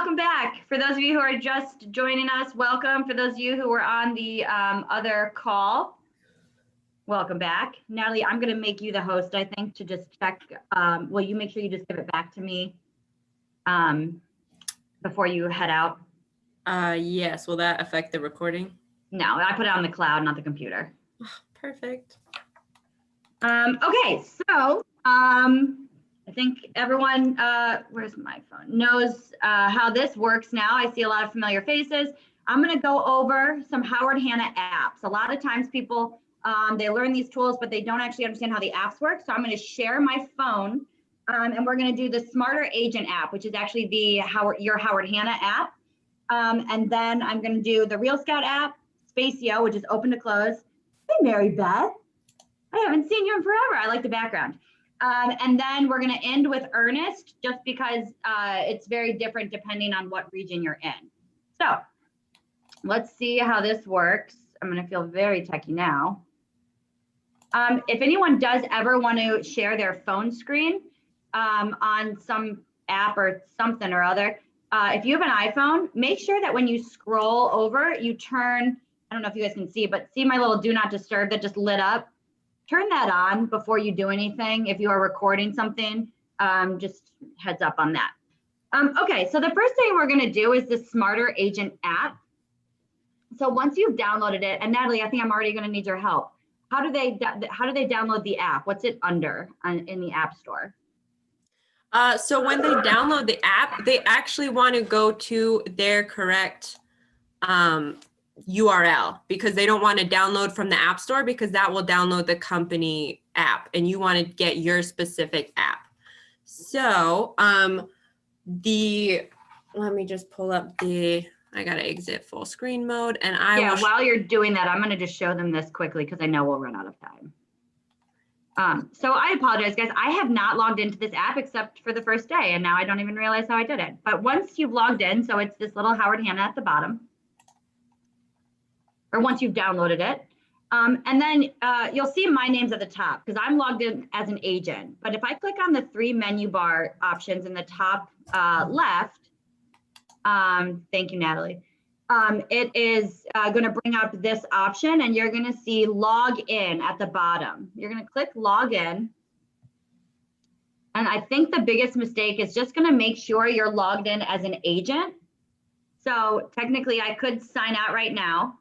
welcome back. For those of you who are just joining us, welcome. For those of you who were on the other call, welcome back. Natalie, I'm going to make you the host, I think, to just check. Will you make sure you just give it back to me before you head out? Yes. Will that affect the recording? No, I put it on the cloud, not the computer. Oh, perfect. Okay, so I think everyone, where's my phone, knows how this works now. I see a lot of familiar faces. I'm going to go over some Howard Hanna apps. A lot of times people, they learn these tools, but they don't actually understand how the apps work. So I'm going to share my phone and we're going to do the Smarter Agent app, which is actually the your Howard Hanna app. And then I'm going to do the Real Scout app, Spacio, which is open to close. Hey, Mary Beth. I haven't seen you in forever. I like the background. And then we're going to end with Earnest, just because it's very different depending on what region you're in. So let's see how this works. I'm going to feel very techie now. If anyone does ever want to share their phone screen on some app or something or other, if you have an iPhone, make sure that when you scroll over, you turn, I don't know if you guys can see, but see my little do not disturb that just lit up? Turn that on before you do anything. If you are recording something, just heads up on that. Okay, so the first thing we're gonna do is the Smarter Agent app. So once you've downloaded it, and Natalie, I think I'm already gonna need your help. How do they download the app? What's it under in the App Store? So when they download the app, they actually want to go to their correct URL, because they don't want to download from the App Store, because that will download the company app and you want to get your specific app. So let me just pull up I gotta exit full screen mode, and while you're doing that, I'm going to just show them this quickly because I know we'll run out of time. So I apologize, guys. I have not logged into this app except for the first day, and now I don't even realize how I did it. But once you've logged in, so it's this little Howard Hanna at the bottom, or once you've downloaded it. And then you'll see my name's at the top because I'm logged in as an agent. But if I click on the 3 menu bar options in the top left, thank you, Natalie. It is going to bring up this option, and you're going to see log in at the bottom. You're going to click log in. And I think the biggest mistake is just going to make sure you're logged in as an agent. So technically I could sign out right now.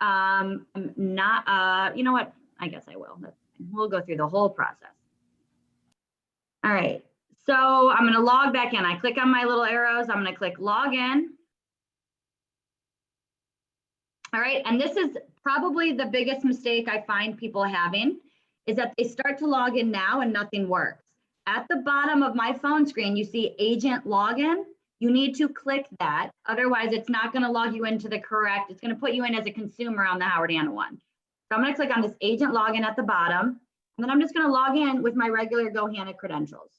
I'm not, you know what? I guess I will. We'll go through the whole process. All right. So I'm going to log back in. I click on my little arrows. I'm going to click log in. All right. And this is probably the biggest mistake I find people having, is that they start to log in now and nothing works. At the bottom of my phone screen, you see agent login. You need to click that. Otherwise, it's not going to log you into the correct. It's going to put you in as a consumer on the Howard Hanna one. So I'm going to click on this agent login at the bottom, and then I'm just going to log in with my regular Go Hanna credentials.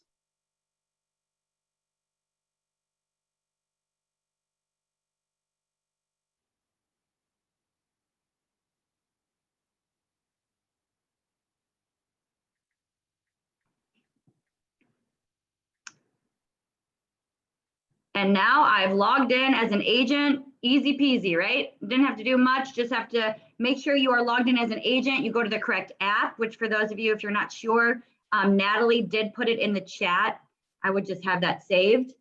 And now I've logged in as an agent, easy peasy, right? Didn't have to do much, just have to make sure you are logged in as an agent. You go to the correct app, which for those of you, if you're not sure, Natalie did put it in the chat. I would just have that saved.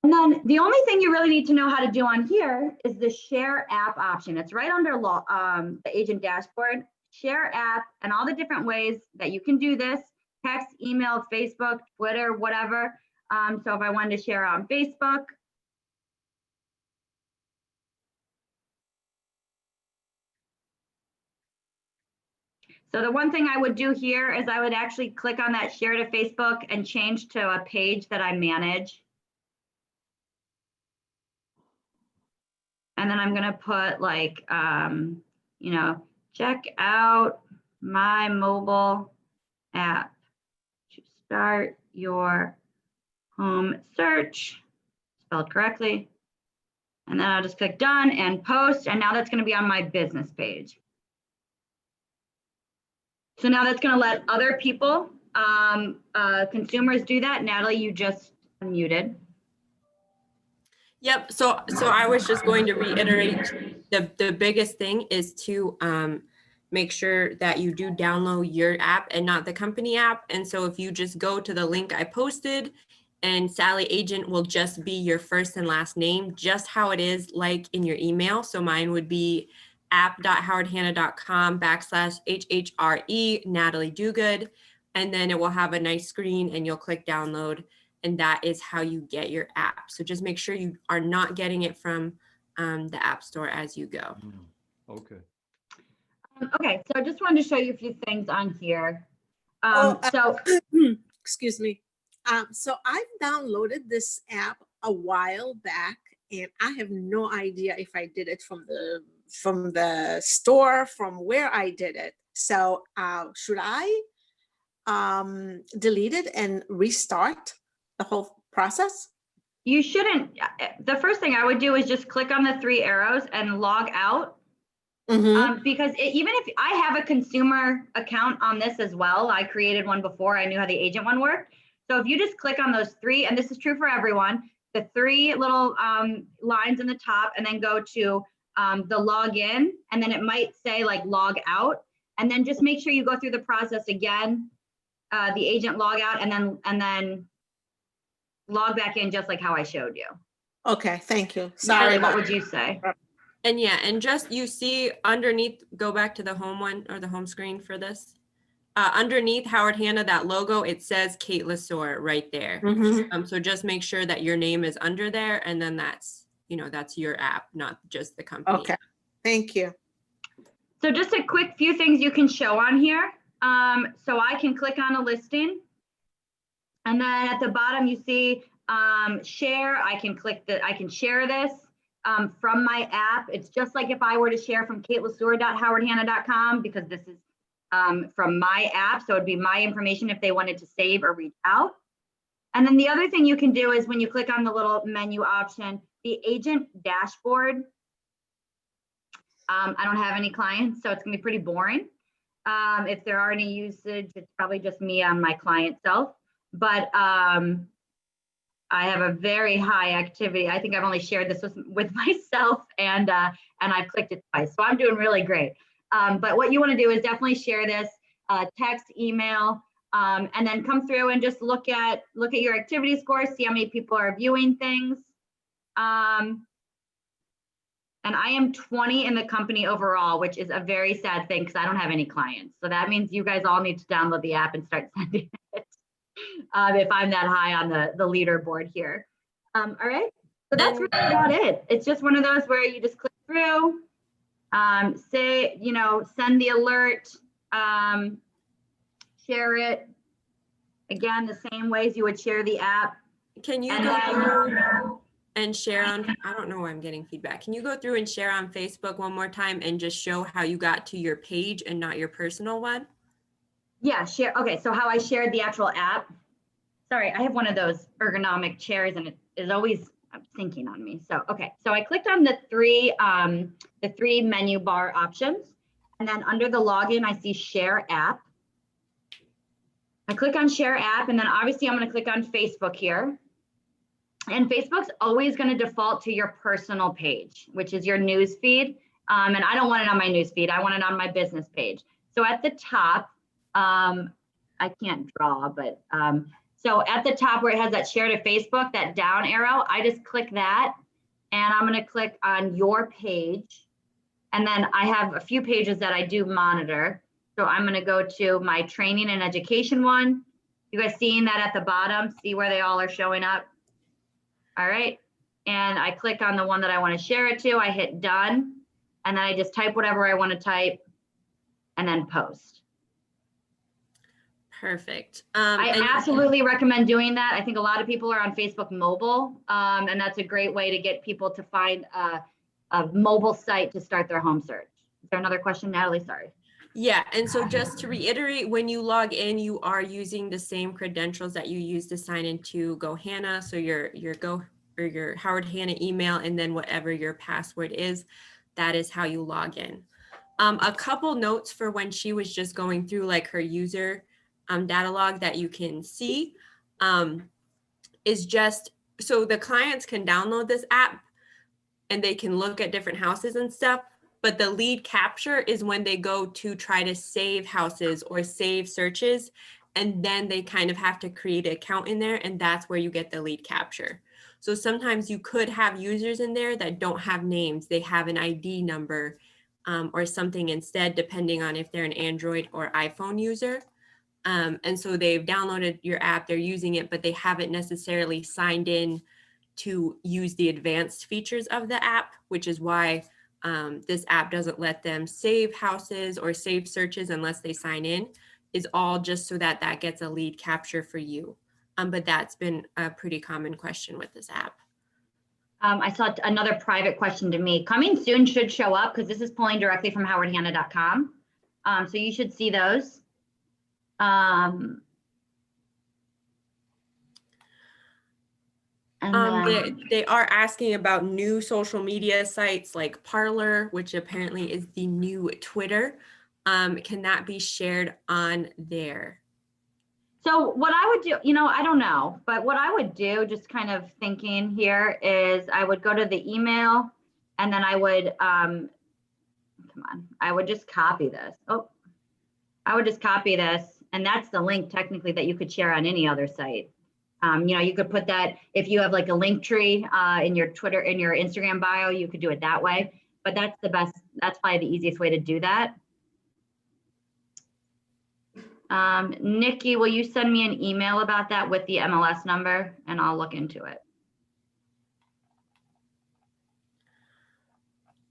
And then the only thing you really need to know how to do on here is the share app option. It's right under the agent dashboard, share app, and all the different ways that you can do this: text, email, Facebook, Twitter, whatever. So if I wanted to share on Facebook, so the one thing I would do here is I would actually click on that share to Facebook and change to a page that I manage. And then I'm going to put like, you know, check out my mobile app to start your home search, spelled correctly. And then I'll just click done and post. And now that's going to be on my business page. So now that's going to let other people, consumers, do that. Natalie, you just unmuted. Yep. So I was just going to reiterate the biggest thing is to make sure that you do download your app and not the company app. And so if you just go to the link I posted, and Sally Agent will just be your first and last name, just how it is like in your email. So mine would be app.howardhanna.com/HHRE Natalie Dogood. And then it will have a nice screen and you'll click download. And that is how you get your app. So just make sure you are not getting it from the App Store as you go. Okay. Okay, so I just wanted to show you a few things on here. So Excuse me. So I've downloaded this app a while back, and I have no idea if I did it from the store, from where I did it. So should I delete it and restart the whole process? you shouldn't, the first thing I would do is just click on the 3 arrows and log out. Because even if I have a consumer account on this as well, I created one before I knew how the agent one worked. So if you just click on those 3, and this is true for everyone, the 3 little lines in the top, and then go to the login, and then it might say like log out, and then just make sure you go through the process again, the agent log out, and then log back in just like how I showed you. Okay, thank you. Sorry. What would you say? And yeah, and just you see underneath, go back to the home one or the home screen for this. Underneath Howard Hanna, that logo, it says Kate Lesor right there. So just make sure that your name is under there, and then that's, that's your app, not just the company. Okay, thank you. So just a quick few things you can show on here. So I can click on a listing, and then at the bottom you see share. I can share this from my app. It's just like if I were to share from katelesor.howardhanna.com, because this is from my app. So it'd be my information if they wanted to save or reach out. And then the other thing you can do is when you click on the little menu option, the agent dashboard. I don't have any clients, so it's gonna be pretty boring. If there are any usage, it's probably just me on my client self. But I have a very high activity. I think I've only shared this with myself, and I've clicked it twice. So I'm doing really great. But what you want to do is definitely share this, text, email, and then come through and just look at your activity score, see how many people are viewing things. And I am 20 in the company overall, which is a very sad thing because I don't have any clients. So that means you guys all need to download the app and start sending it if I'm that high on the leaderboard here. All right, so that's really about it. It's just one of those where you just click through, say, send the alert, share it. Again, the same ways you would share the app. Can you go through and share on, I don't know why I'm getting feedback. Can you go through and share on Facebook one more time and just show how you got to your page and not your personal one? Yeah, share. Okay, so how I shared the actual app. Sorry, I have one of those ergonomic chairs and it is always thinking on me. So, okay, so I clicked on the three menu bar options, and then under the login, I see share app. I click on share app, and then obviously I'm going to click on Facebook here. And Facebook's always going to default to your personal page, which is your news feed. And I don't want it on my news feed. I want it on my business page. So at the top, I can't draw, but so at the top where it has that share to Facebook, that down arrow, I just click that, and I'm going to click on your page. And then I have a few pages that I do monitor. So I'm going to go to my training and education one. You guys seeing that at the bottom? See where they all are showing up? All right. And I click on the one that I want to share it to. I hit done. And then I just type whatever I want to type and then post. Perfect. I absolutely recommend doing that. I think a lot of people are on Facebook mobile, and that's a great way to get people to find a mobile site to start their home search. Is there another question, Natalie? Sorry. Yeah, and so just to reiterate, when you log in, you are using the same credentials that you use to sign into GoHanna. So your Howard Hanna email, and then whatever your password is, that is how you log in. A couple notes for when she was just going through like her user data log that you can see is just So the clients can download this app and they can look at different houses and stuff, but the lead capture is when they go to try to save houses or save searches, and then they kind of have to create an account in there, and that's where you get the lead capture. So sometimes you could have users in there that don't have names, they have an ID number or something instead, depending on if they're an Android or iPhone user. And so they've downloaded your app, they're using it, but they haven't necessarily signed in to use the advanced features of the app, which is why this app doesn't let them save houses or save searches unless they sign in, is all just so that that gets a lead capture for you. But that's been a pretty common question with this app. I saw another private question to me. Coming soon should show up because this is pulling directly from howardhanna.com. So you should see those. They are asking about new social media sites like Parler, which apparently is the new Twitter. Can that be shared on there? So what I would do, you know, I don't know, but what I would do, just kind of thinking here, is I would go to the email and then I would, come on, I would just copy this. Oh, I would just copy this. And that's the link technically that you could share on any other site. You know, you could put that if you have like a link tree in your Twitter, in your Instagram bio, you could do it that way. But that's the best, that's probably the easiest way to do that. Nikki, will you send me an email about that with the MLS number and I'll look into it.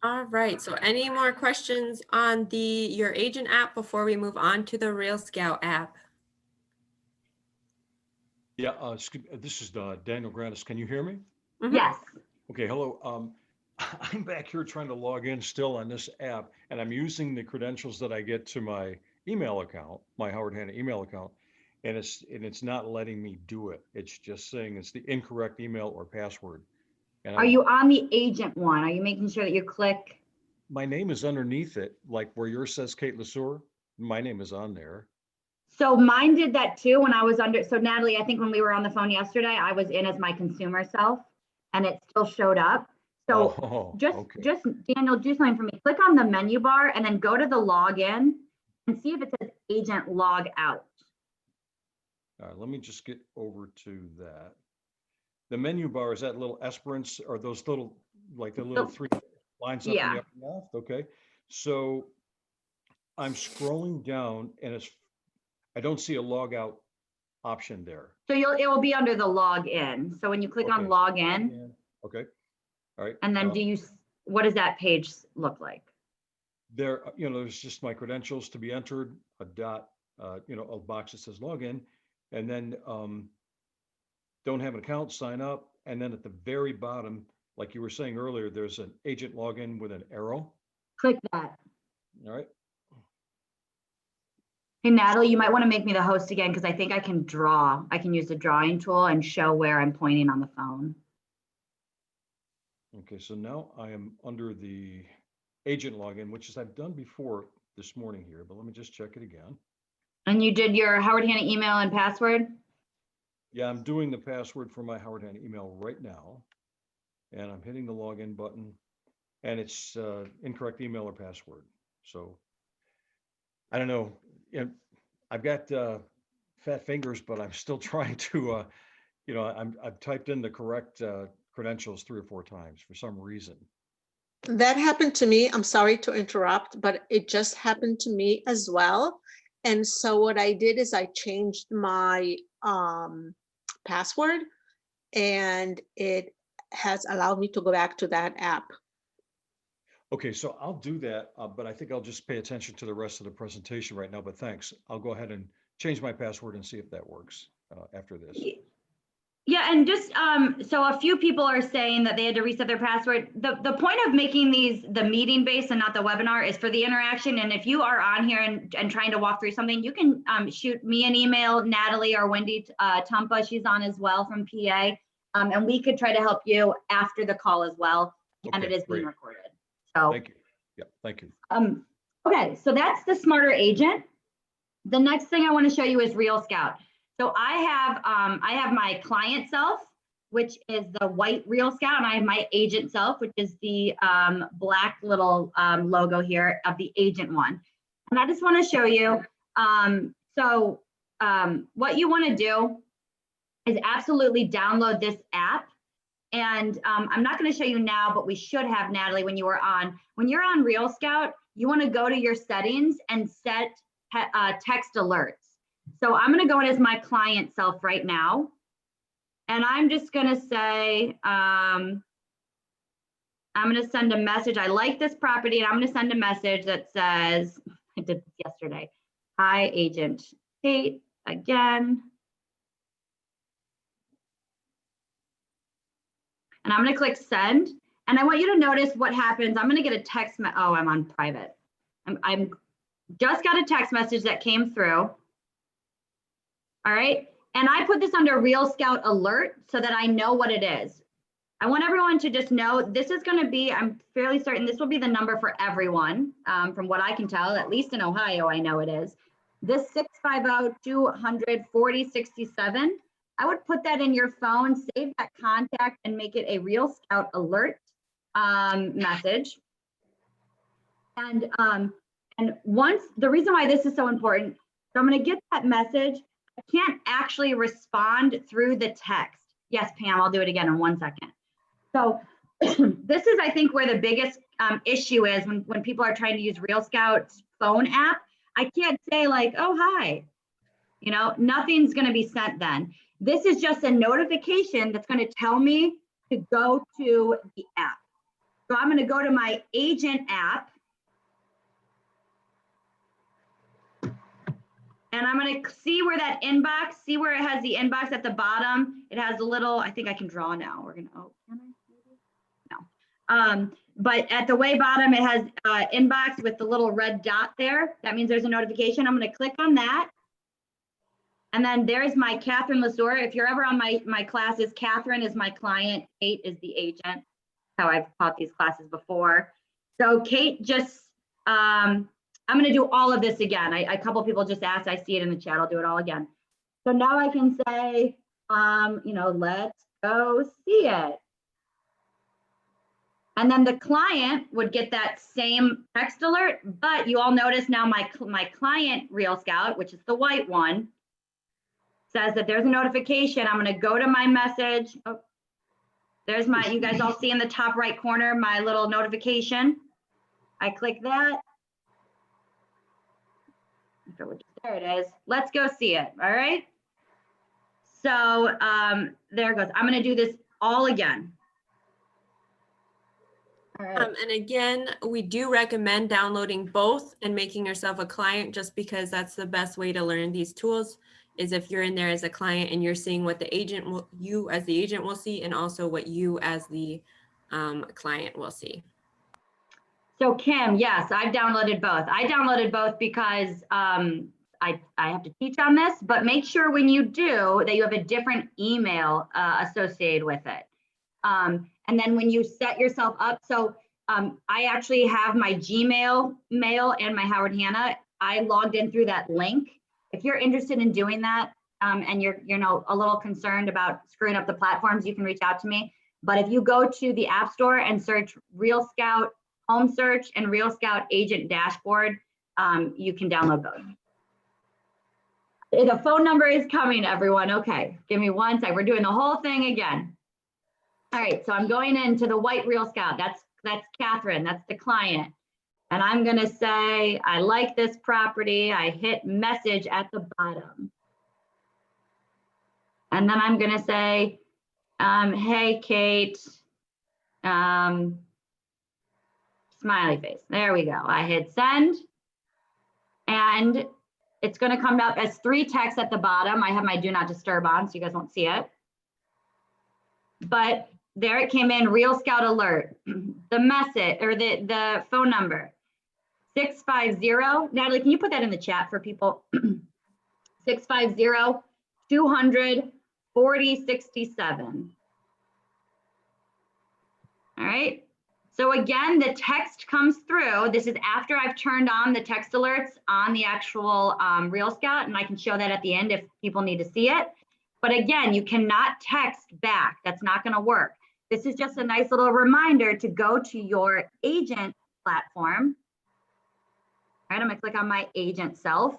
All right, so any more questions on the Your Agent app before we move on to the Real Scout app? Yeah, this is Daniel Granis. Can you hear me? Mm-hmm. Yes. Okay, hello. I'm back here trying to log in still on this app, and I'm using the credentials that I get to my email account, my Howard Hanna email account, and it's not letting me do it. It's just saying it's the incorrect email or password. And Are you on the agent one? Are you making sure that you click? my name is underneath it, like where yours says Kate Lesueur. My name is on there. So mine did that too when I was under, so Natalie, I think when we were on the phone yesterday, I was in as my consumer self and it still showed up. So just Daniel, do something for me. Click on the menu bar and then go to the login and see if it says agent log out. All right, let me just get over to that. The menu bar is that little Esperance or those little, like the little three lines up in the upper left. Okay, so I'm scrolling down and I don't see a log out option there. So it will be under the login. So when you click on login. Okay. All right. And then what does that page look like? There, there's just my credentials to be entered, a dot, a box that says login, and then don't have an account, sign up. And then at the very bottom, like you were saying earlier, there's an agent login with an arrow. Click that. All right. Hey, Natalie, you might want to make me the host again because I think I can draw. I can use the drawing tool and show where I'm pointing on the phone. Okay, so now I am under the agent login, which is I've done before this morning here, but let me just check it again. And you did your Howard Hanna email and password? Yeah, I'm doing the password for my Howard Hanna email right now. And I'm hitting the login button and it's incorrect email or password. So I don't know. I've got fat fingers, but I'm still trying to, I've typed in the correct credentials 3 or 4 times for some reason. That happened to me. I'm sorry to interrupt, but it just happened to me as well. And so what I did is I changed my password and it has allowed me to go back to that app. Okay, so I'll do that, but I think I'll just pay attention to the rest of the presentation right now, but thanks. I'll go ahead and change my password and see if that works after this. Yeah, and just so a few people are saying that they had to reset their password. The point of making the meeting based and not the webinar is for the interaction. And if you are on here and trying to walk through something, you can shoot me an email, Natalie or Wendy Tumpa, she's on as well from PA, and we could try to help you after the call as well. And it is being recorded. So thank you. Yeah, thank you. Okay, so that's the Smarter Agent. The next thing I want to show you is Real Scout. So I have my client self, which is the white Real Scout, and I have my agent self, which is the black little logo here of the agent one. And I just want to show you. What you want to do is absolutely download this app. And I'm not going to show you now, but we should have, Natalie, when you're on Real Scout, you want to go to your settings and set text alerts. So I'm going to go in as my client self right now. And I'm just going to say, I'm going to send a message. I like this property, and I'm going to send a message that says, I did this yesterday. Hi, Agent Kate, again. And I'm going to click send. And I want you to notice what happens. I'm going to get a text. Oh, I'm on private. I'm just got a text message that came through. All right. And I put this under Real Scout Alert so that I know what it is. I want everyone to just know this is going to be, I'm fairly certain this will be the number for everyone. From what I can tell, at least in Ohio, I know it is. This 650-200-4067. I would put that in your phone, save that contact, and make it a Real Scout Alert message. And once, the reason why this is so important, so I'm going to get that message. I can't actually respond through the text. Yes, Pam, I'll do it again in 1 second. So this is, I think, where the biggest issue is when people are trying to use Real Scout's phone app. I can't say like, oh, hi. You know, nothing's going to be sent then. This is just a notification that's going to tell me to go to the app. So I'm going to go to my agent app. And I'm going to see where that inbox, see where it has the inbox at the bottom. It has a little, I think I can draw now. We're going to, oh, can I? No. But at the way bottom, it has inbox with the little red dot there. That means there's a notification. I'm going to click on that. And then there's my Catherine Lazor. If you're ever on my classes, Catherine is my client. Kate is the agent. How I've taught these classes before. So Kate just, I'm going to do all of this again. A couple people just asked, I see it in the chat. I'll do it all again. So now I can say, you know, let's go see it. And then the client would get that same text alert, but you all notice now my client Real Scout, which is the white one, says that there's a notification. I'm going to go to my message. Oh, there's my, you guys all see in the top right corner, my little notification. I click that. There it is. Let's go see it. All right. So there it goes. I'm going to do this all again. All right. And again, we do recommend downloading both and making yourself a client, just because that's the best way to learn these tools, is if you're in there as a client and you're seeing what the agent will, you as the agent will see, and also what you as the client will see. So Kim, yes, I've downloaded both. I downloaded both because I have to teach on this, but make sure when you do that you have a different email associated with it. And then when you set yourself up, so I actually have my Gmail mail and my Howard Hanna. I logged in through that link. If you're interested in doing that and you're a little concerned about screwing up the platforms, you can reach out to me. But if you go to the App Store and search Real Scout Home Search and Real Scout Agent Dashboard, you can download both. The phone number is coming, everyone. Okay, give me 1 sec. We're doing the whole thing again. All right, so I'm going into the white Real Scout. That's Catherine, that's the client. And I'm gonna say, I like this property. I hit message at the bottom. And then I'm gonna say, hey, Kate, smiley face. There we go. I hit send. And it's gonna come up as 3 texts at the bottom. I have my do not disturb on, so you guys won't see it. But there it came in, Real Scout Alert. The message, or the phone number, 650, Natalie, can you put that in the chat for people? 650-200-4067. All right. So again, the text comes through. This is after I've turned on the text alerts on the actual Real Scout, and I can show that at the end if people need to see it. But again, you cannot text back. That's not going to work. This is just a nice little reminder to go to your agent platform. All right, I'm going to click on my agent self.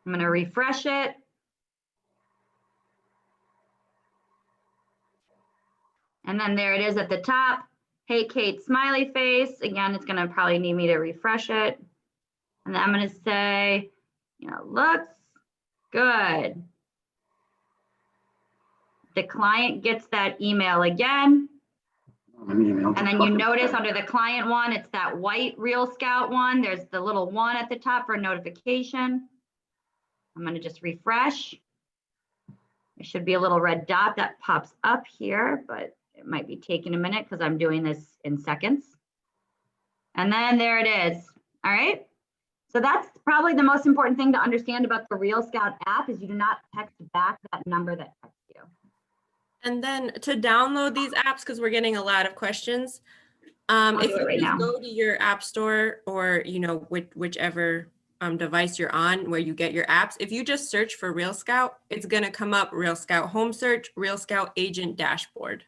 I'm going to refresh it. And then there it is at the top. Hey, Kate, smiley face. Again, it's going to probably need me to refresh it. And then I'm going to say, looks good. The client gets that email again. And then you notice under the client one, it's that white Real Scout one. There's the little one at the top for notification. I'm going to just refresh. There should be a little red dot that pops up here, but it might be taking a minute because I'm doing this in seconds. And then there it is. All right. So that's probably the most important thing to understand about the Real Scout app is you do not text back that number that texts you. And then to download these apps, because we're getting a lot of questions, if do it you right just now. go to your app store or whichever device you're on where you get your apps, if you just search for Real Scout, it's going to come up Real Scout Home Search, Real Scout Agent Dashboard.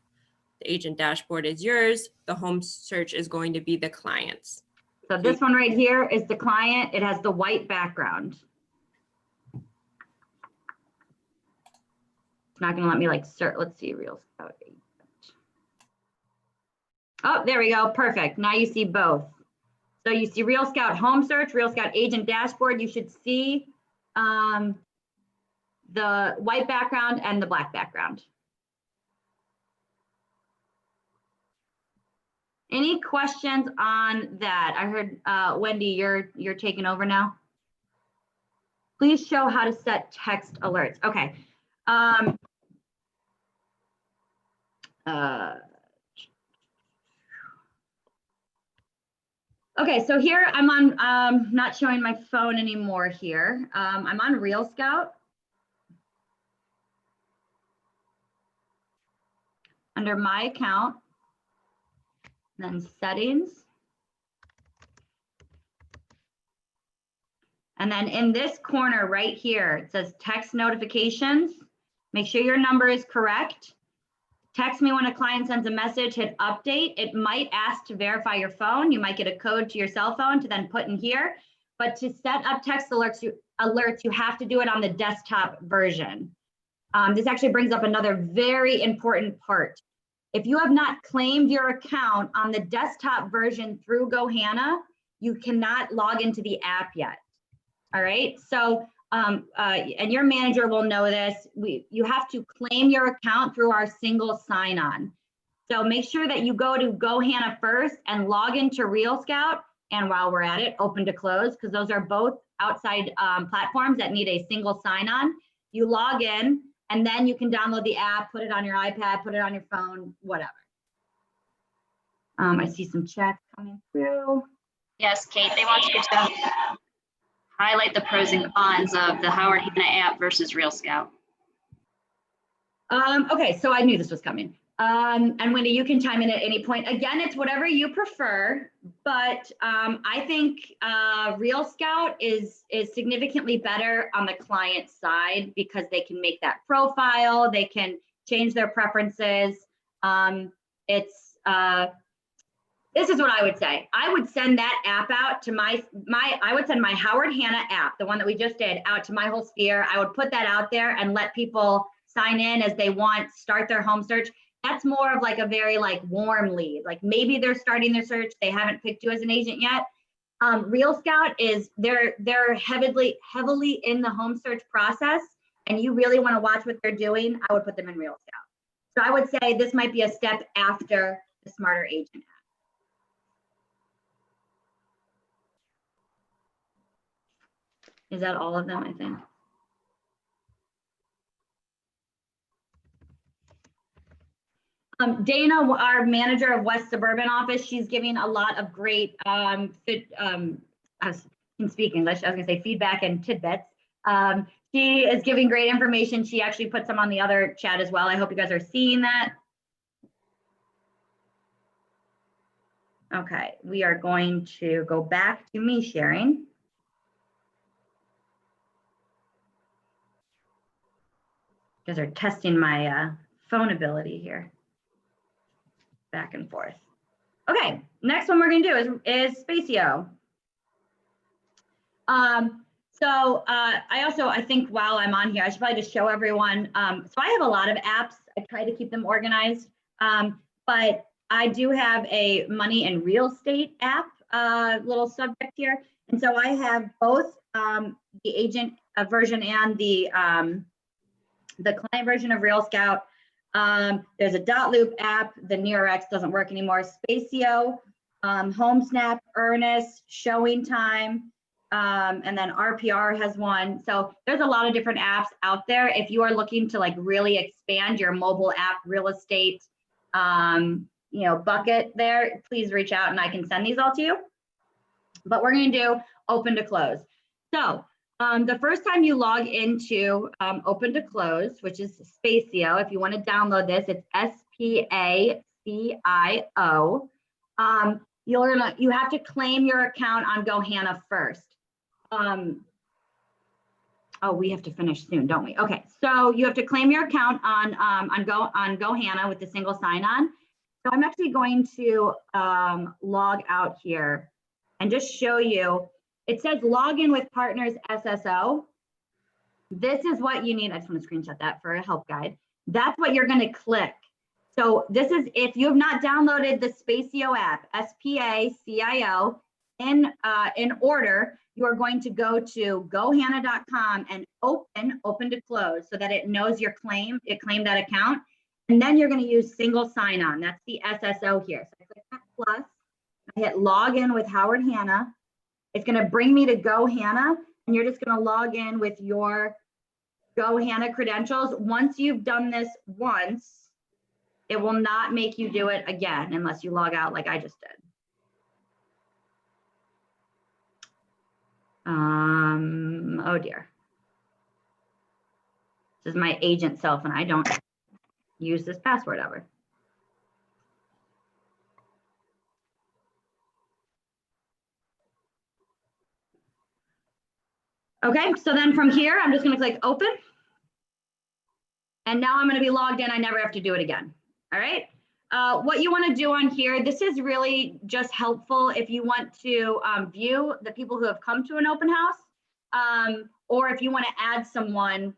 The agent dashboard is yours. The home search is going to be the client's. So this one right here is the client. It has the white background. It's not going to let me search. Let's see, Real Scout Agent. Oh, there we go. Perfect. Now you see both. So you see Real Scout Home Search, Real Scout Agent Dashboard. You should see the white background and the black background. Any questions on that? I heard Wendy, you're taking over now. Please show how to set text alerts. Okay. Okay, so here I'm on, not showing my phone anymore here. I'm on Real Scout. Under my account, then settings. And then in this corner right here, it says text notifications. Make sure your number is correct. Text me when a client sends a message, hit update. It might ask to verify your phone. You might get a code to your cell phone to then put in here. But to set up text alerts, you have to do it on the desktop version. This actually brings up another very important part. If you have not claimed your account on the desktop version through Hanna, you cannot log into the app yet. All right, so and your manager will know this. You have to claim your account through our single sign-on. So make sure that you go to Hanna first and log into Real Scout. And while we're at it, open to close, because those are both outside platforms that need a single sign-on. You log in, and then you can download the app, put it on your iPad, put it on your phone, whatever. I see some chats coming through. Yes, Kate, they want you to highlight the pros and cons of the Howard Hanna app versus Real Scout. Okay, so I knew this was coming. And Wendy, you can chime in at any point. Again, it's whatever you prefer, but I think Real Scout is significantly better on the client side because they can make that profile, they can change their preferences. This is what I would say. I would send that app out to I would send my Howard Hanna app, the one that we just did, out to my whole sphere. I would put that out there and let people sign in as they want, start their home search. That's more of a very warm lead. Maybe they're starting their search, they haven't picked you as an agent yet. Real Scout is they're heavily in the home search process, and you really want to watch what they're doing. I would put them in Real Scout. So I would say this might be a step after the Smarter Agent app. Is that all of them, I think? Dana, our manager of West Suburban office, she's giving a lot of great, I can speak English, I was gonna say feedback and tidbits. She is giving great information. She actually put some on the other chat as well. I hope you guys are seeing that. Okay, we are going to go back to me sharing. guys are testing my phone ability here. Back and forth. Okay, next one we're gonna do is Spacio. I think while I'm on here, I should probably just show everyone. So I have a lot of apps. I try to keep them organized, but I do have a money and real estate app, little subject here. And so I have both the agent version and the client version of Real Scout. There's a dot loop app. The NearX doesn't work anymore. Spacio, HomeSnap, Earnest, Showing Time, and then RPR has one. So there's a lot of different apps out there. If you are looking to like really expand your mobile app real estate, bucket there, please reach out and I can send these all to you. But we're going to do open to close. So the first time you log into open to close, which is Spacio, if you want to download this, it's SPACIO. You have to claim your account on GoHanna first. We have to finish soon, don't we? Okay, so you have to claim your account on GoHanna with the single sign-on. So I'm actually going to log out here and just show you. It says login with partners SSO. This is what you need. I just want to screenshot that for a help guide. That's what you're going to click. So this is, if you have not downloaded the Spacio app, SPACIO, in order, you are going to go to gohanna.com and open to close so that it knows your claim, it claimed that account. And then you're going to use single sign-on. That's the SSO here. So I click that plus, I hit login with Howard Hanna. It's going to bring me to GoHanna, and you're just going to log in with your GoHanna credentials. Once you've done this once, it will not make you do it again unless you log out like I just did. Oh dear. This is my agent self, and I don't use this password ever. Okay, so then from here, I'm just going to click open. And now I'm going to be logged in. I never have to do it again. All right. What you want to do on here, this is really just helpful if you want to view the people who have come to an open house, or if you want to add someone,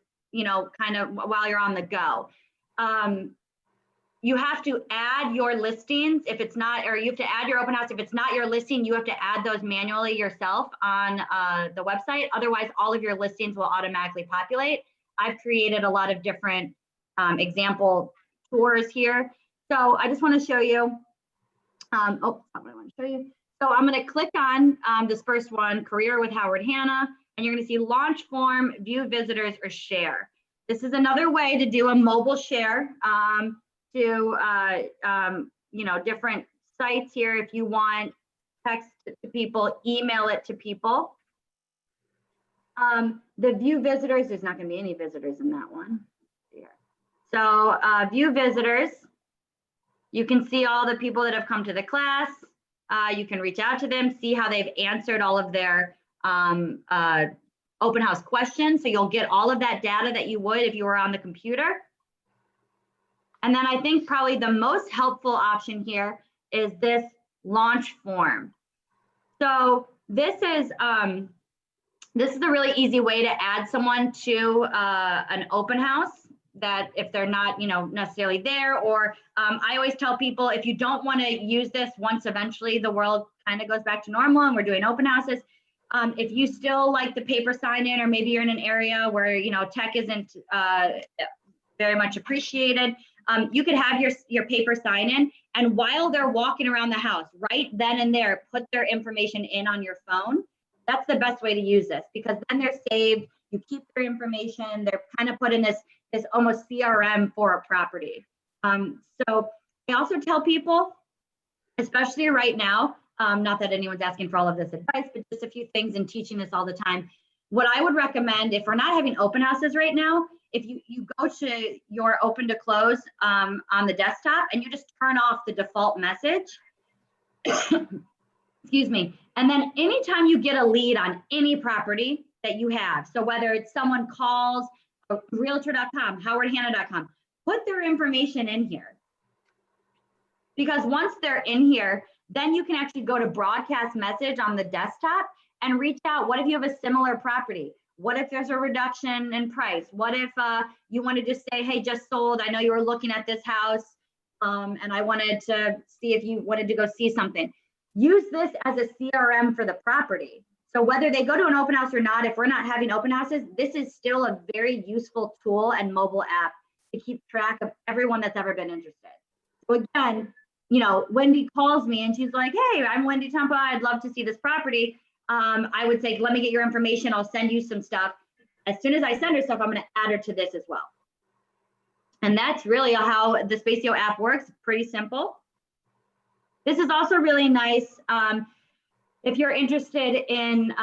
kind of while you're on the go. You have to add your listings if it's not, or you have to add your open house. If it's not your listing, you have to add those manually yourself on the website. Otherwise, all of your listings will automatically populate. I've created a lot of different example tours here. So I just want to show you. That's not what I want to show you. So I'm going to click on this first one, Career with Howard Hanna, and you're going to see launch form, view visitors, or share. This is another way to do a mobile share to different sites here. If you want text to people, email it to people. The view visitors, there's not going to be any visitors in that one. Here. So view visitors, you can see all the people that have come to the class. You can reach out to them, see how they've answered all of their open house questions. So you'll get all of that data that you would if you were on the computer. And then I think probably the most helpful option here is this launch form. So this is a really easy way to add someone to an open house that if they're not, necessarily there, or I always tell people, if you don't want to use this once eventually the world kind of goes back to normal and we're doing open houses, if you still like the paper sign in, or maybe you're in an area where, tech isn't very much appreciated, you could have your paper sign in, and while they're walking around the house, right then and there, put their information in on your phone. That's the best way to use this, because then they're saved, you keep their information, they're kind of put in this almost CRM for a property. So I also tell people, especially right now, not that anyone's asking for all of this advice, but just a few things in teaching this all the time. What I would recommend, if we're not having open houses right now, if you go to your open to close on the desktop and you just turn off the default message, excuse me, and then anytime you get a lead on any property that you have, so whether it's someone calls, realtor.com, howardhanna.com. Put their information in here. Because once they're in here, then you can actually go to broadcast message on the desktop and reach out. What if you have a similar property? What if there's a reduction in price? What if you wanted to say, hey, just sold, I know you were looking at this house, and I wanted to see if you wanted to go see something. Use this as a CRM for the property. So whether they go to an open house or not, if we're not having open houses, this is still a very useful tool and mobile app to keep track of everyone that's ever been interested. So again, you know, Wendy calls me and she's like, hey, I'm Wendy Tempa, I'd love to see this property. I would say, let me get your information, I'll send you some stuff. As soon as I send her stuff, I'm gonna add her to this as well. And that's really how the Spacio app works, pretty simple. This is also really nice if you're interested in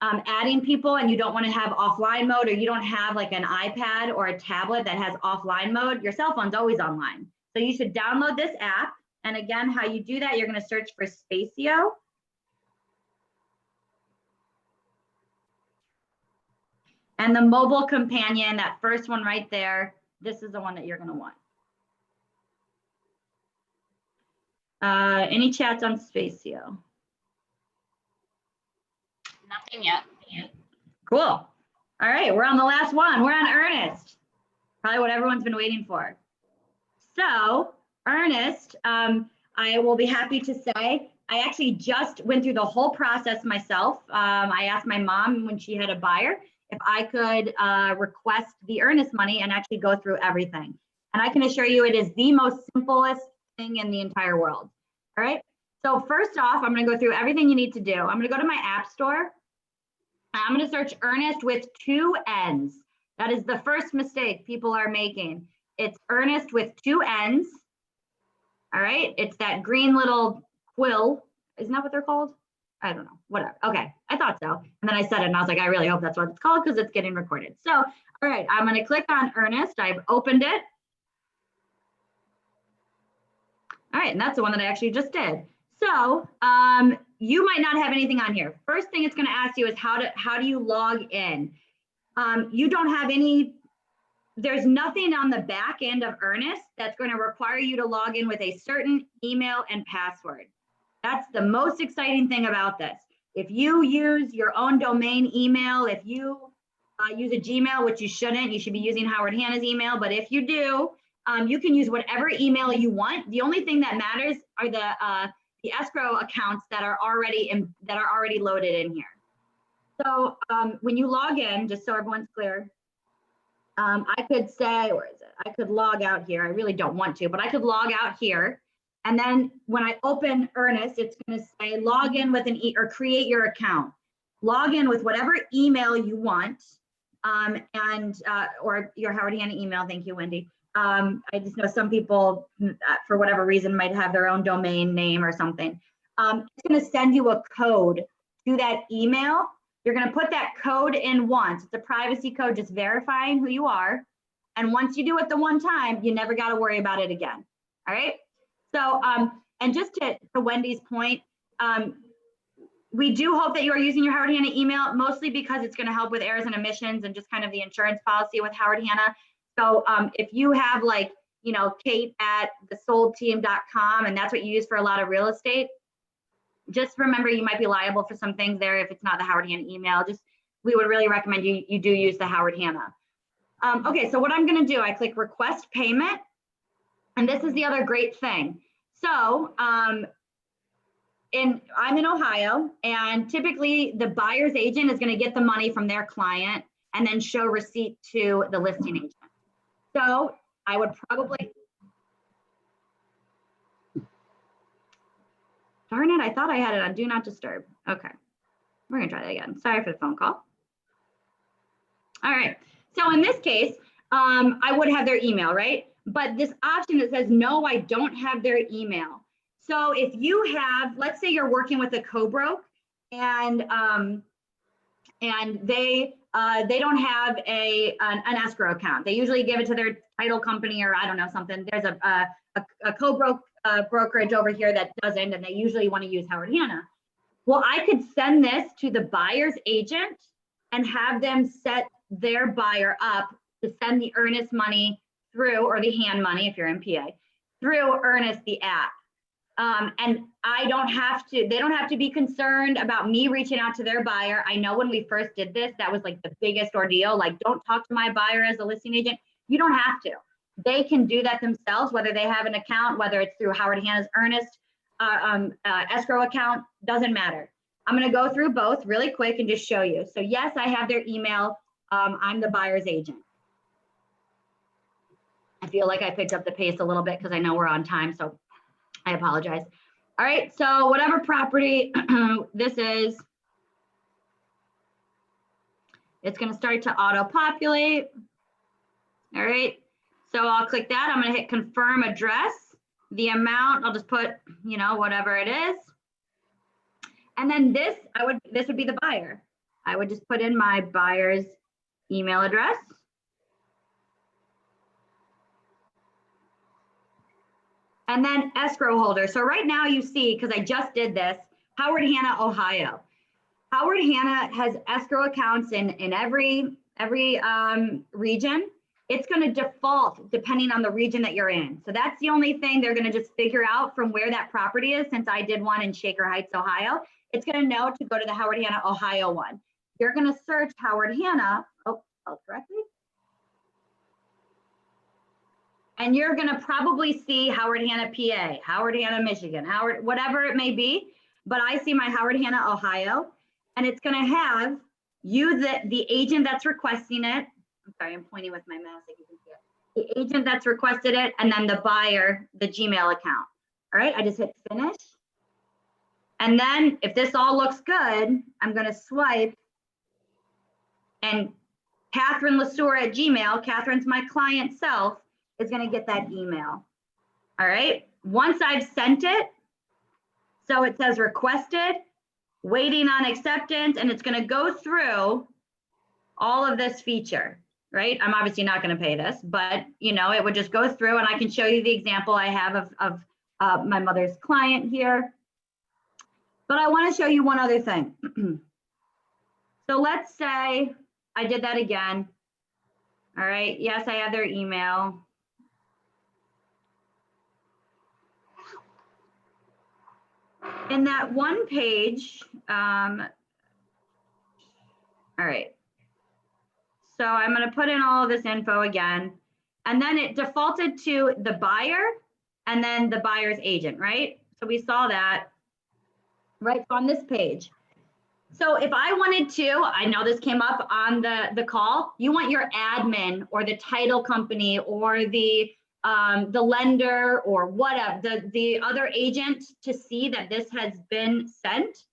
adding people and you don't want to have offline mode, or you don't have like an iPad or a tablet that has offline mode, your cell phone's always online. So you should download this app. And again, how you do that, you're going to search for Spacio. And the mobile companion, that first one right there, this is the one that you're going to want. Any chats on Spacio? Nothing yet. Cool. All right, we're on the last one. We're on Earnest. Probably what everyone's been waiting for. So Earnest, I will be happy to say, I actually just went through the whole process myself. I asked my mom when she had a buyer if I could request the Earnest money and actually go through everything. And I can assure you it is the most simplest thing in the entire world. All right. So first off, I'm going to go through everything you need to do. I'm going to go to my app store. I'm going to search Earnest with 2 N's. That is the first mistake people are making. It's Earnest with 2 N's. All right. It's that green little quill. Isn't that what they're called? I don't know. Whatever. Okay. I thought so. And then I said it and I was like, I really hope that's what it's called because it's getting recorded. So, all right. I'm going to click on Earnest. I've opened it. All right. And that's the one that I actually just did. So you might not have anything on here. First thing it's going to ask you is how do you log in? You don't have any, there's nothing on the back end of Earnest that's going to require you to log in with a certain email and password. That's the most exciting thing about this. If you use your own domain email, if you use a Gmail, which you shouldn't, you should be using Howard Hanna's email, but if you do, you can use whatever email you want. The only thing that matters are the escrow accounts that are already loaded in here. So when you log in, just so everyone's clear, I could say, where is it? I could log out here. I really don't want to, but I could log out here. And then when I open Earnest, it's going to say log in with or create your account. Log in with whatever email you want, or your Howard Hanna email. Thank you, Wendy. I just know some people, for whatever reason, might have their own domain name or something. It's going to send you a code to that email. You're going to put that code in once. It's a privacy code, just verifying who you are. And once you do it the one time, you never got to worry about it again. All right. So, and just to Wendy's point, we do hope that you are using your Howard Hanna email, mostly because it's going to help with errors and omissions and just kind of the insurance policy with Howard Hanna. So if you have like, you know, kate@thesoldteam.com and that's what you use for a lot of real estate, just remember you might be liable for some things there if it's not the Howard Hanna email. We would really recommend you do use the Howard Hanna. Okay, so what I'm going to do, I click request payment. And this is the other great thing. So I'm in Ohio, and typically the buyer's agent is going to get the money from their client and then show receipt to the listing agent. So I would probably, darn it, I thought I had it on do not disturb. Okay, we're gonna try that again. Sorry for the phone call. All right, so in this case, I would have their email, right? But this option that says, no, I don't have their email. So if you have, let's say you're working with a co-broke and they don't have an escrow account. They usually give it to their title company or I don't know, something. There's a co-broke brokerage over here that doesn't, and they usually want to use Howard Hanna. Well, I could send this to the buyer's agent and have them set their buyer up to send the earnest money through, or the hand money if you're in PA, through Earnest, the app. And they don't have to be concerned about me reaching out to their buyer. I know when we first did this, that was like the biggest ordeal. Like, don't talk to my buyer as a listing agent. You don't have to. They can do that themselves, whether they have an account, whether it's through Howard Hanna's Earnest escrow account, doesn't matter. I'm going to go through both really quick and just show you. So yes, I have their email. I'm the buyer's agent. I feel like I picked up the pace a little bit because I know we're on time, so I apologize. All right, so whatever property this is, it's going to start to auto-populate. All right, so I'll click that. I'm going to hit confirm address. The amount, I'll just put, you know, whatever it is. And then this would be the buyer. I would just put in my buyer's email address. And then escrow holder. So right now you see, because I just did this, Howard Hanna, Ohio. Howard Hanna has escrow accounts in every region. It's going to default depending on the region that you're in. So that's the only thing they're going to just figure out from where that property is. Since I did one in Shaker Heights, Ohio, it's going to know to go to the Howard Hanna, Ohio one. You're going to search Howard Hanna, oh, spelled correctly. And you're going to probably see Howard Hanna, PA, Howard Hanna, Michigan, Howard, whatever it may be. But I see my Howard Hanna, Ohio, and it's going to have you, the agent that's requesting it. I'm sorry, I'm pointing with my mouse, like you can see it. The agent that's requested it, and then the buyer, the Gmail account. All right, I just hit finish. And then if this all looks good, I'm going to swipe, and Catherine LeSueur at Gmail, Catherine's my client self, is going to get that email. All right, once I've sent it, so it says requested, waiting on acceptance, and it's going to go through all of this feature, right? I'm obviously not going to pay this, but you know, it would just go through, and I can show you the example I have of my mother's client here. But I want to show you one other thing. So let's say I did that again. All right, yes, I have their email. In that one page, all right. So I'm going to put in all of this info again, and then it defaulted to the buyer and then the buyer's agent, right? So we saw that right on this page. So if I wanted to, I know this came up on the call, you want your admin or the title company or the lender or whatever, the other agent to see that this has been sent,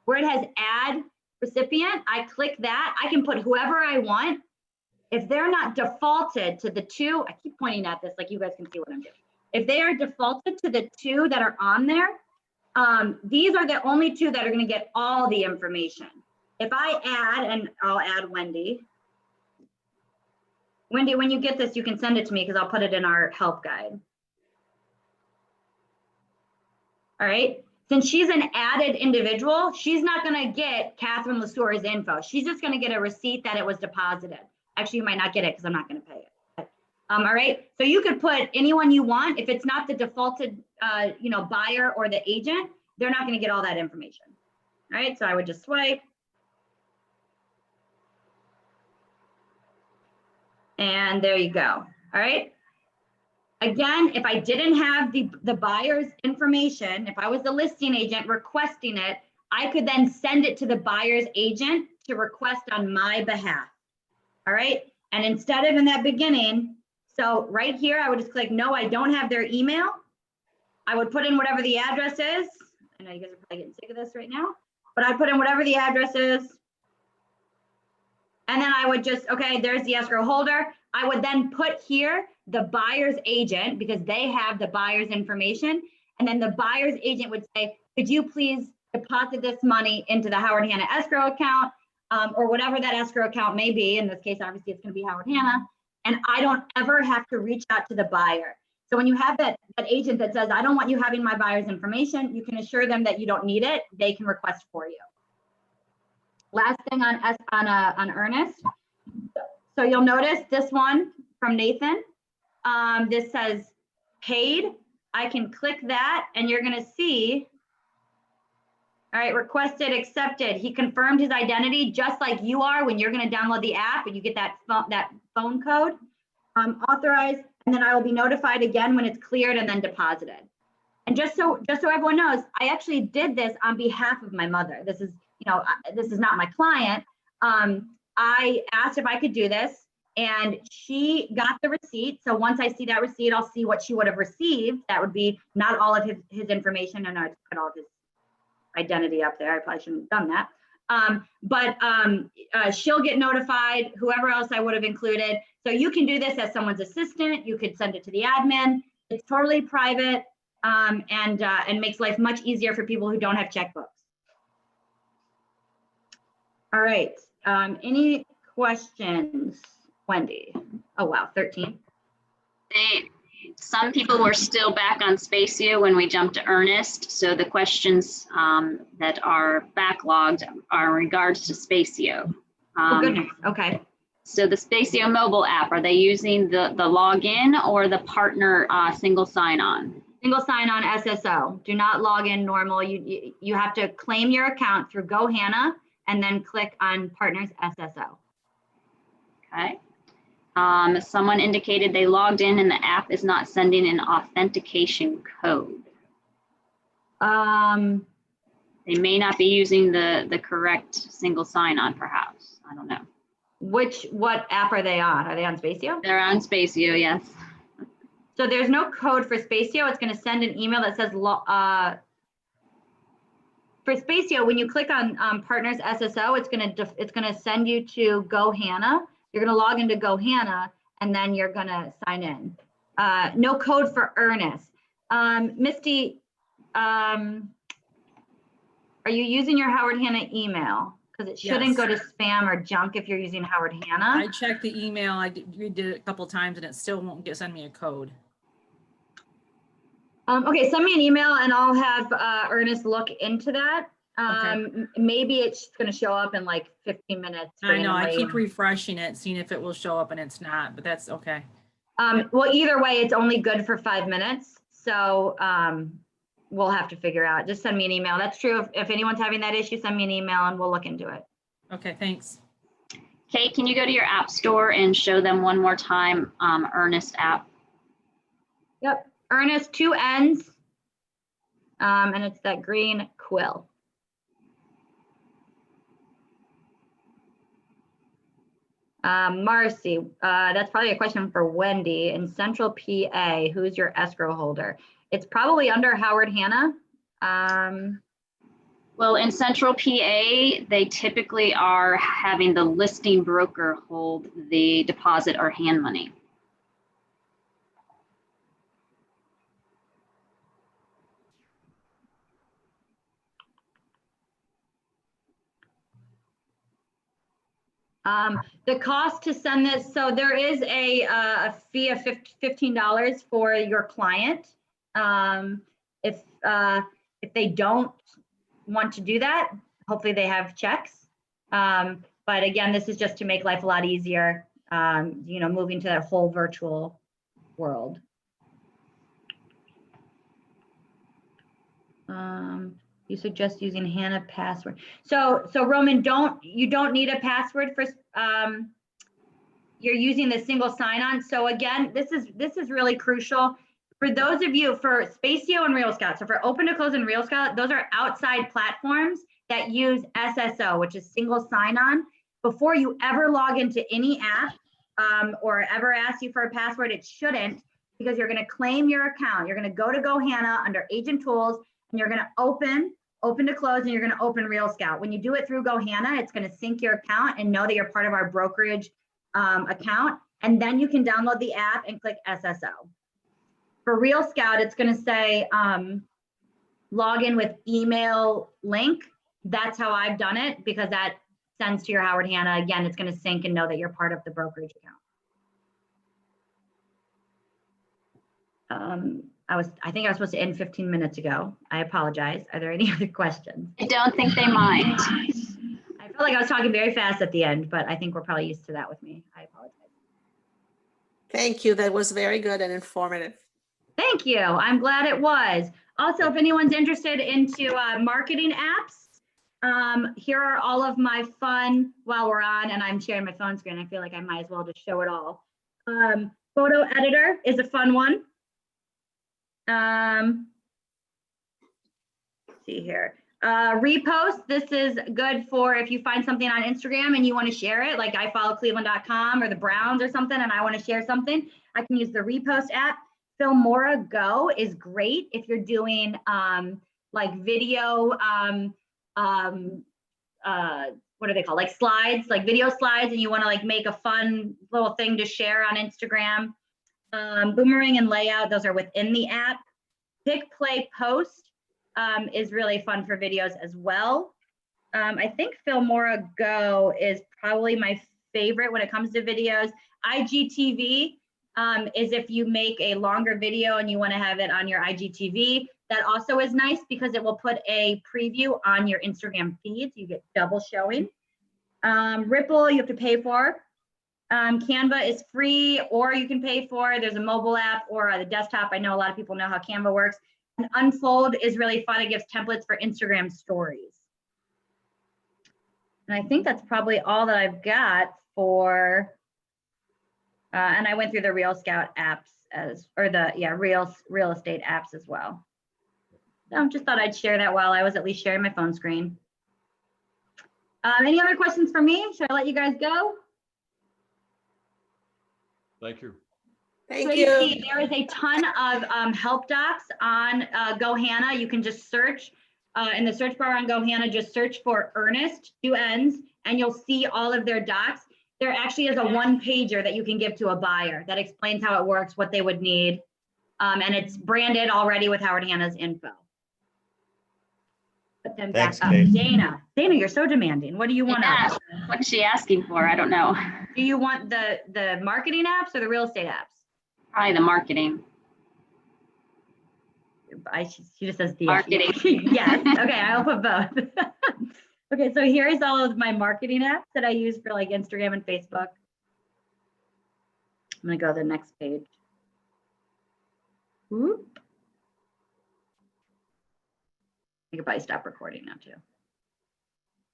where it has add recipient, I click that. I can put whoever I want. If they're not defaulted to the two, I keep pointing at this like you guys can see what I'm doing. If they are defaulted to the two that are on there, these are the only two that are going to get all the information. If I add, and I'll add Wendy. Wendy, when you get this, you can send it to me because I'll put it in our help guide. All right. Since she's an added individual, she's not going to get Catherine LeSueur's info. She's just going to get a receipt that it was deposited. Actually, you might not get it because I'm not going to pay it. But, all right. So you could put anyone you want. If it's not the defaulted, buyer or the agent, they're not going to get all that information. All right. So I would just swipe. And there you go. All right. Again, if I didn't have the buyer's information, if I was the listing agent requesting it, I could then send it to the buyer's agent to request on my behalf. All right. And instead of in that beginning, so right here, I would just click, no, I don't have their email. I would put in whatever the address is. I know you guys are probably getting sick of this right now, but I put in whatever the address is. And then I would just, okay, there's the escrow holder. I would then put here the buyer's agent because they have the buyer's information. And then the buyer's agent would say, could you please deposit this money into the Howard Hanna escrow account or whatever that escrow account may be. In this case, obviously it's going to be Howard Hanna. And I don't ever have to reach out to the buyer. So when you have that agent that says, I don't want you having my buyer's information, you can assure them that you don't need it. They can request for you. Last thing on Earnest. So you'll notice this one from Nathan. This says paid. I can click that and you're going to see, all right, requested, accepted. He confirmed his identity just like you are when you're going to download the app and you get that phone code. Authorized, and then I will be notified again when it's cleared and then deposited. And just so everyone knows, I actually did this on behalf of my mother. This is, this is not my client. I asked if I could do this and she got the receipt. So once I see that receipt, I'll see what she would have received. That would be not all of his information, and I put all of his identity up there. I probably shouldn't have done that. She'll get notified, whoever else I would have included. So you can do this as someone's assistant. You could send it to the admin. It's totally private and makes life much easier for people who don't have checkbooks. All right, any questions, Wendy? Oh, wow, 13. Some people were still back on Spacio when we jumped to Earnest. So the questions that are backlogged are in regards to Spacio. Oh, goodness, okay. So the Spacio mobile app, are they using the login or the partner single sign-on? Single sign-on SSO. Do not log in normal. You have to claim your account through Go Hanna and then click on Partners SSO. Okay. Someone indicated they logged in and the app is not sending an authentication code. They may not be using the correct single sign-on, perhaps. I don't know. What app are they on? Are they on Spacio? They're on Spacio, yes. So there's no code for Spacio. It's going to send an email that says, for Spacio, when you click on Partners SSO, it's going to send you to Go Hanna. You're going to log into Go Hanna, and then you're going to sign in. No code for Earnest. Misty, are you using your Howard Hanna email? Because it shouldn't Yes. go to spam or junk if you're using Howard Hanna. I checked the email. I redid it a couple times and it still won't send me a code. Okay, send me an email and I'll have Ernest look into that. Maybe it's going to show up in like 15 minutes. I know, I randomly. keep refreshing it, seeing if it will show up and it's not, but that's okay. Well, either way, it's only good for 5 minutes. So we'll have to figure out. Just send me an email. That's true. If anyone's having that issue, send me an email and we'll look into it. Okay, thanks. Kate, can you go to your app store and show them one more time Earnest app? Yep. Ernest, 2 N's. And it's that green quill. Marcy, that's probably a question for Wendy. In Central PA, who's your escrow holder? It's probably under Howard Hanna. Well, in Central PA, they typically are having the listing broker hold the deposit or hand money. The cost to send this, so there is a fee of $15 for your client. If they don't want to do that, hopefully they have checks. But again, this is just to make life a lot easier, moving to that whole virtual world. You suggest using Hanna password. So Roman, you don't need a password for, you're using the single sign-on. So again, this is really crucial. For those of you, for Spacio and Real Scout, so for Open to Close and Real Scout, those are outside platforms that use SSO, which is single sign-on. Before you ever log into any app or ever ask you for a password, it shouldn't, because you're gonna claim your account. You're gonna go to Go Hanna under Agent Tools, and you're gonna open to close, and you're gonna open Real Scout. When you do it through Go Hanna, it's gonna sync your account and know that you're part of our brokerage account, and then you can download the app and click SSO. For Real Scout, it's gonna say log in with email link. That's how I've done it, because that sends to your Howard Hanna. Again, it's gonna sync and know that you're part of the brokerage account. I think I was supposed to end 15 minutes ago. I apologize. Are there any other questions? I don't think they mind. I felt like I was talking very fast at the end, but I think we're probably used to that with me. I apologize. Thank you. That was very good and informative. Thank you. I'm glad it was. Also, if anyone's interested into marketing apps, here are all of my fun while we're on, and I'm sharing my phone screen. I feel like I might as well just show it all. Photo editor is a fun one. Let's see here. Repost, this is good for if you find something on Instagram and you want to share it, like I follow cleveland.com or the Browns or something and I want to share something, I can use the Repost app. Filmora Go is great if you're doing like video, what are they called? Like slides, like video slides, and you want to like make a fun little thing to share on Instagram. Boomerang and Layout, those are within the app. Pick, Play, Post is really fun for videos as well. I think Filmora Go is probably my favorite when it comes to videos. IGTV is if you make a longer video and you want to have it on your IGTV. That also is nice because it will put a preview on your Instagram feed, so you get double showing. Ripple, you have to pay for. Canva is free, or you can pay for. There's a mobile app or the desktop. I know a lot of people know how Canva works. And Unfold is really fun. It gives templates for Instagram stories. And I think that's probably all that I've got for, and I went through the Real Scout apps Real Estate apps as well. So just thought I'd share that while I was at least sharing my phone screen. Any other questions for me? Should I let you guys go? Thank you. Thank you. There is a ton of help docs on Go Hanna. You can just search in the search bar on Go Hanna, just search for Earnest, 2 N's, and you'll see all of their docs. There actually is a 1-pager that you can give to a buyer that explains how it works, what they would need. And it's branded already with Howard Hanna's info. Put them Thanks, back up. Kate. Dana, you're so demanding. What do you want? Yeah, what's she asking for? I don't know. Do you want the marketing apps or the real estate apps? Probably the marketing. She just says the Marketing. Yes. Okay, I'll put both. Okay, so here's all of my marketing apps that I use for like Instagram and Facebook. I'm gonna go to the next page. Whoop. I could probably stop recording now too.